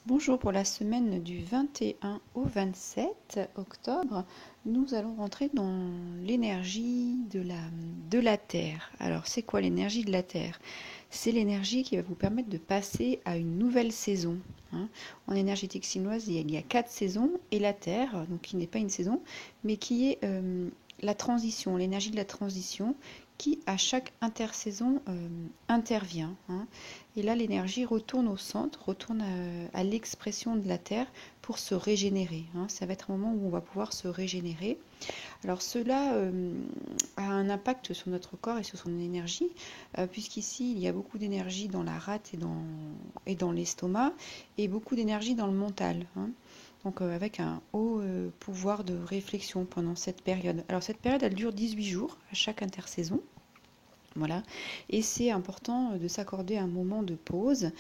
Bonjour, pour la semaine du 21 au 27 octobre, nous allons rentrer dans l'énergie de la Terre. Alors, c'est quoi l'énergie de la Terre? C'est l'énergie qui va vous permettre de passer à une nouvelle saison. En énergétique chinoise, il y a 4 saisons, et la Terre, donc qui n'est pas une saison, mais qui est la transition, l'énergie de la transition, qui à chaque intersaison intervient. Et là, l'énergie retourne au centre, retourne à l'expression de la Terre pour se régénérer. Ça va être un moment où on va pouvoir se régénérer. Alors cela a un impact sur notre corps et sur son énergie, puisqu'ici, il y a beaucoup d'énergie dans la rate et dans l'estomac, et beaucoup d'énergie dans le mental. Donc avec un haut pouvoir de réflexion pendant cette période. Alors cette période, elle dure 18 jours à chaque intersaison. Voilà. Et c'est important de s'accorder un moment de pause.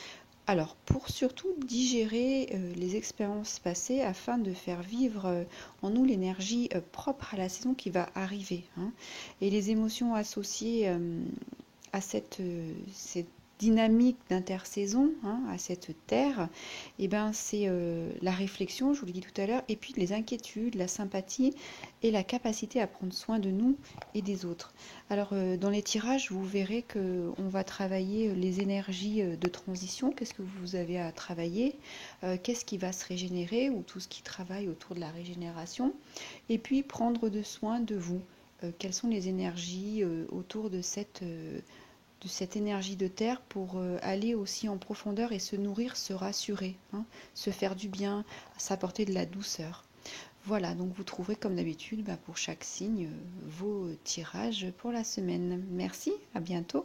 Alors, pour surtout digérer les expériences passées afin de faire vivre en nous l'énergie propre à la saison qui va arriver. Et les émotions associées à cette dynamique d'intersaison, à cette terre, et ben c'est la réflexion, je vous l'ai dit tout à l'heure, et puis les inquiétudes, la sympathie et la capacité à prendre soin de nous et des autres. Alors dans les tirages, vous verrez qu'on va travailler les énergies de transition, qu'est-ce que vous avez à travailler, qu'est-ce qui va se régénérer, ou tout ce qui travaille autour de la régénération, et puis prendre de soin de vous. Quelles sont les énergies autour de cette énergie de terre pour aller aussi en profondeur et se nourrir, se rassurer, se faire du bien, s'apporter de la douceur. Voilà, donc vous trouverez comme d'habitude pour chaque signe vos tirages pour la semaine. Merci, à bientôt.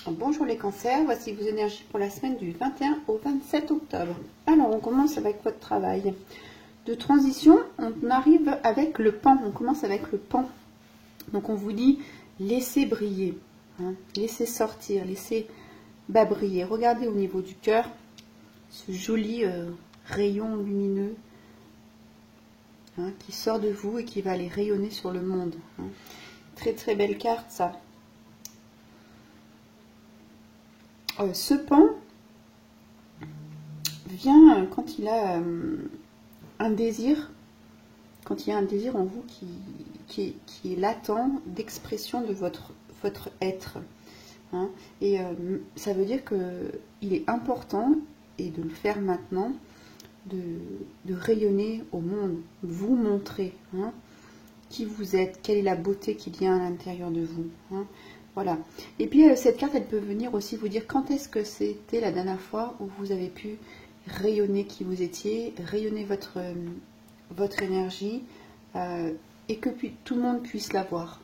Bonjour les cancers, voici vos énergies pour la semaine du 21 au 27 octobre. Alors on commence avec votre travail de transition, on arrive avec le pan, on commence avec le pan. Donc on vous dit laissez briller. Laissez sortir, laissez briller. Regardez au niveau du cœur ce joli rayon lumineux qui sort de vous et qui va aller rayonner sur le monde. Très très belle carte ça. Ce pan vient quand il a un désir, quand il y a un désir en vous qui est latent d'expression de votre être. Et ça veut dire qu'il est important, et de le faire maintenant, de rayonner au monde, vous montrer qui vous êtes, quelle est la beauté qu'il y a à l'intérieur de vous. Voilà. Et puis cette carte, elle peut venir aussi vous dire quand est-ce que c'était la dernière fois où vous avez pu rayonner qui vous étiez, rayonner votre énergie, et que tout le monde puisse la voir.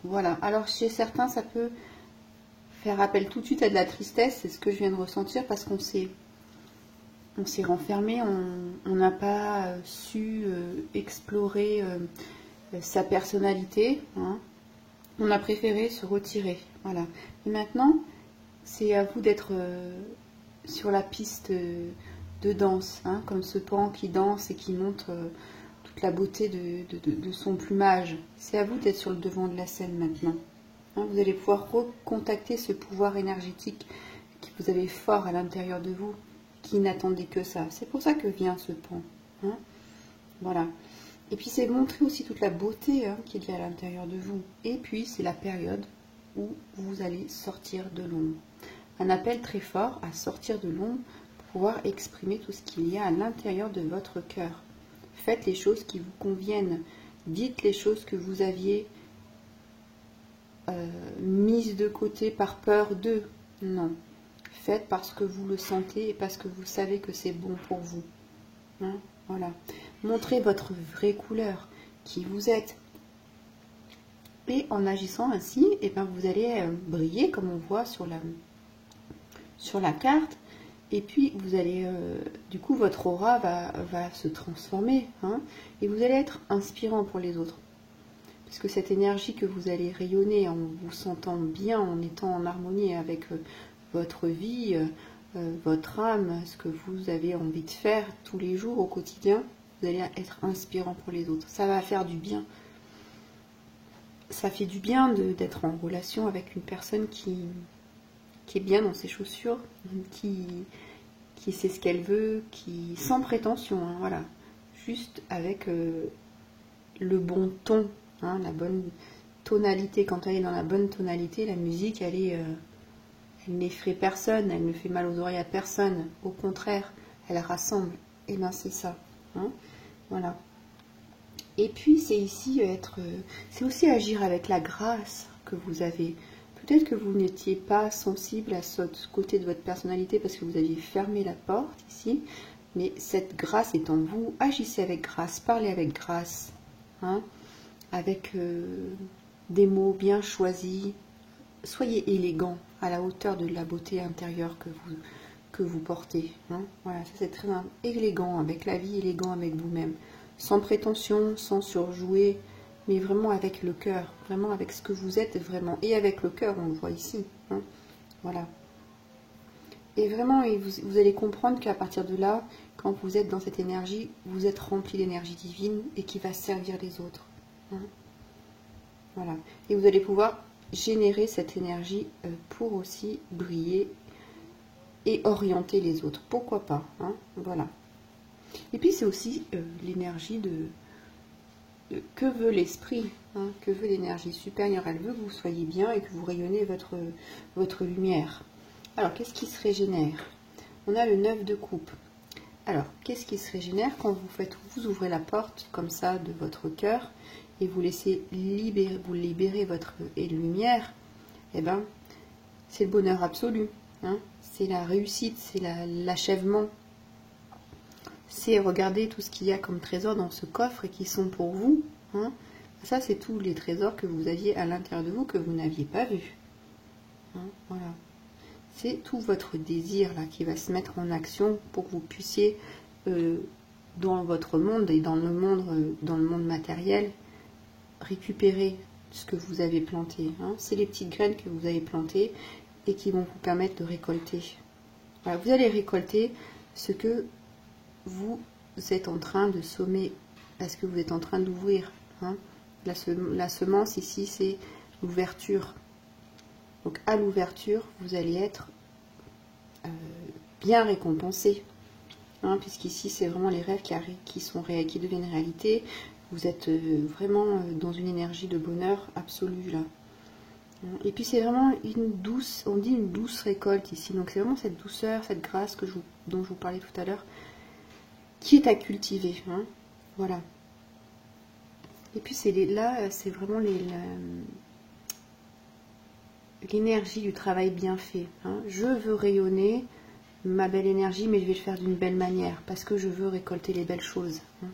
Voilà. Alors chez certains, ça peut faire appel tout de suite à de la tristesse, c'est ce que je viens de ressentir, parce qu'on s'est renfermé, on n'a pas su explorer sa personnalité, on a préféré se retirer. Voilà. Et maintenant, c'est à vous d'être sur la piste de danse, comme ce pan qui danse et qui montre toute la beauté de son plumage. C'est à vous d'être sur le devant de la scène maintenant. Vous allez pouvoir recontacter ce pouvoir énergétique que vous avez fort à l'intérieur de vous, qui n'attendait que ça. C'est pour ça que vient ce pan. Voilà. Et puis c'est montrer aussi toute la beauté qu'il y a à l'intérieur de vous. Et puis c'est la période où vous allez sortir de l'ombre. Un appel très fort à sortir de l'ombre pour pouvoir exprimer tout ce qu'il y a à l'intérieur de votre cœur. Faites les choses qui vous conviennent. Dites les choses que vous aviez mise de côté par peur d'eux. Non. Faites parce que vous le sentez et parce que vous savez que c'est bon pour vous. Voilà. Montrez votre vraie couleur, qui vous êtes. Et en agissant ainsi, vous allez briller comme on voit sur la carte. Et puis vous allez, du coup, votre aura va se transformer. Et vous allez être inspirant pour les autres. Parce que cette énergie que vous allez rayonner en vous sentant bien, en étant en harmonie avec votre vie, votre âme, ce que vous avez envie de faire tous les jours au quotidien, vous allez être inspirant pour les autres. Ça va faire du bien. Ça fait du bien d'être en relation avec une personne qui est bien dans ses chaussures, qui qui sait ce qu'elle veut, qui sans prétention, hein, voilà, juste avec le bon ton, hein, la bonne tonalité. Quand elle est dans la bonne tonalité, la musique, elle n'effraie personne, elle ne fait mal aux oreilles à personne. Au contraire, elle rassemble. Et bien c'est ça, hein, voilà. Et puis c'est ici c'est aussi agir avec la grâce que vous avez. Peut-être que vous n'étiez pas sensible à ce côté de votre personnalité parce que vous aviez fermé la porte ici, mais cette grâce est en vous. Agissez avec grâce, parlez avec grâce, hein, avec des mots bien choisis. Soyez élégant à la hauteur de la beauté intérieure que vous portez. Hein. Voilà, ça c'est très élégant avec la vie, élégant avec vous-même. Sans prétention, sans surjouer, mais vraiment avec le cœur, vraiment avec ce que vous êtes vraiment. Et avec le cœur, on le voit ici. Hein. Voilà. Et vraiment, vous allez comprendre qu'à partir de là, quand vous êtes dans cette énergie, vous êtes rempli d'énergie divine et qui va servir les autres. Hein. Voilà. Et vous allez pouvoir générer cette énergie pour aussi briller et orienter les autres. Pourquoi pas, hein. Voilà. Et puis c'est aussi l'énergie de que veut l'esprit, hein, que veut l'énergie supérieure. Elle veut que vous soyez bien et que vous rayonnez votre lumière. Alors, qu'est-ce qui se régénère? On a le 9 de coupe. Alors, qu'est-ce qui se régénère quand vous ouvrez la porte comme ça de votre cœur et vous laissez libérer votre lumière? Eh bien, c'est le bonheur absolu, hein, c'est la réussite, c'est l'achèvement. C'est regarder tout ce qu'il y a comme trésor dans ce coffre et qui sont pour vous. Hein. Ça, c'est tous les trésors que vous aviez à l'intérieur de vous que vous n'aviez pas vus. Hein, voilà. C'est tout votre désir là qui va se mettre en action pour que vous puissiez, dans votre monde et dans le monde matériel, récupérer ce que vous avez planté. Hein. C'est les petites graines que vous avez plantées et qui vont vous permettre de récolter. Voilà, vous allez récolter ce que vous êtes en train de semer, parce que vous êtes en train d'ouvrir. Hein. La semence ici, c'est l'ouverture. Donc à l'ouverture, vous allez être bien récompensé. Hein, puisqu'ici, c'est vraiment les rêves qui deviennent réalité. Vous êtes vraiment dans une énergie de bonheur absolu là. Et puis c'est vraiment une douce, on dit une douce récolte ici. Donc c'est vraiment cette douceur, cette grâce dont je vous parlais tout à l'heure, qui est à cultiver, hein. Voilà. Et puis là, c'est vraiment l'énergie du travail bien fait. Hein. Je veux rayonner ma belle énergie, mais je vais le faire d'une belle manière, parce que je veux récolter les belles choses. Hein.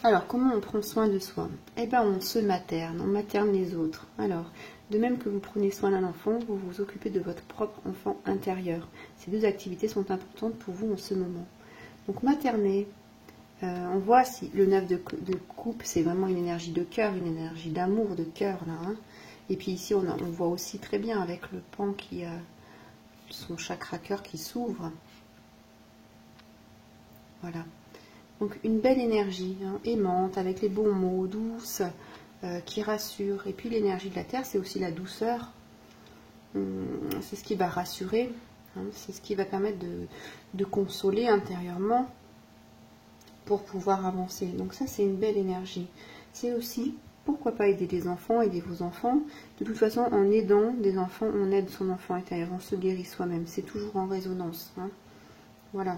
Alors, comment on prend soin de soi? Eh bien, on se materne, on materne les autres. Alors, de même que vous prenez soin d'un enfant, vous vous occupez de votre propre enfant intérieur. Ces deux activités sont importantes pour vous en ce moment. Donc materner, on voit si le 9 de coupe, c'est vraiment une énergie de cœur, une énergie d'amour, de cœur là. Hein. Et puis ici, on voit aussi très bien avec le pan qui a son chakra cœur qui s'ouvre. Voilà. Donc une belle énergie, hein, aimante, avec les bons mots, douce, qui rassure. Et puis l'énergie de la terre, c'est aussi la douceur. C'est ce qui va rassurer. C'est ce qui va permettre de consoler intérieurement pour pouvoir avancer. Donc ça, c'est une belle énergie. C'est aussi, pourquoi pas aider des enfants, aider vos enfants. De toute façon, en aidant des enfants, on aide son enfant intérieur, on se guérit soi-même. C'est toujours en résonance. Hein. Voilà.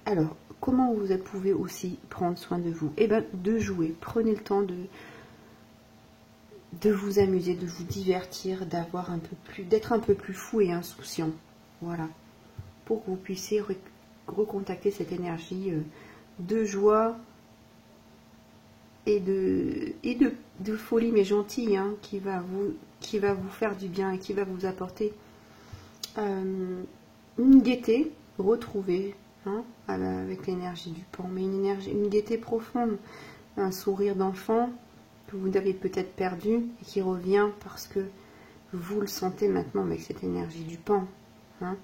Alors, comment vous pouvez aussi prendre soin de vous? Eh bien, de jouer. Prenez le temps de vous amuser, de vous divertir, d'être un peu plus fou et insouciant. Voilà. Pour que vous puissiez recontacter cette énergie de joie et de folie, mais gentille, hein, qui va vous faire du bien et qui va vous apporter une gaieté retrouvée, hein, avec l'énergie du pan, mais une gaieté profonde, un sourire d'enfant que vous avez peut-être perdu et qui revient parce que vous le sentez maintenant avec cette énergie du pan. Hein.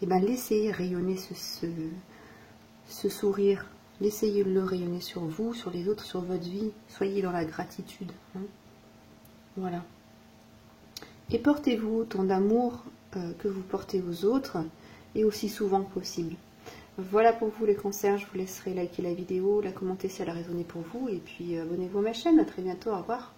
Et bien laissez rayonner ce sourire, laissez le rayonner sur vous, sur les autres, sur votre vie. Soyez dans la gratitude. Hein. Voilà. Et portez-vous autant d'amour que vous portez aux autres, et aussi souvent que possible. Voilà pour vous les cancers, je vous laisserai liker la vidéo, la commenter si elle a résonné pour vous, et puis abonnez-vous à ma chaîne, à très bientôt, au revoir.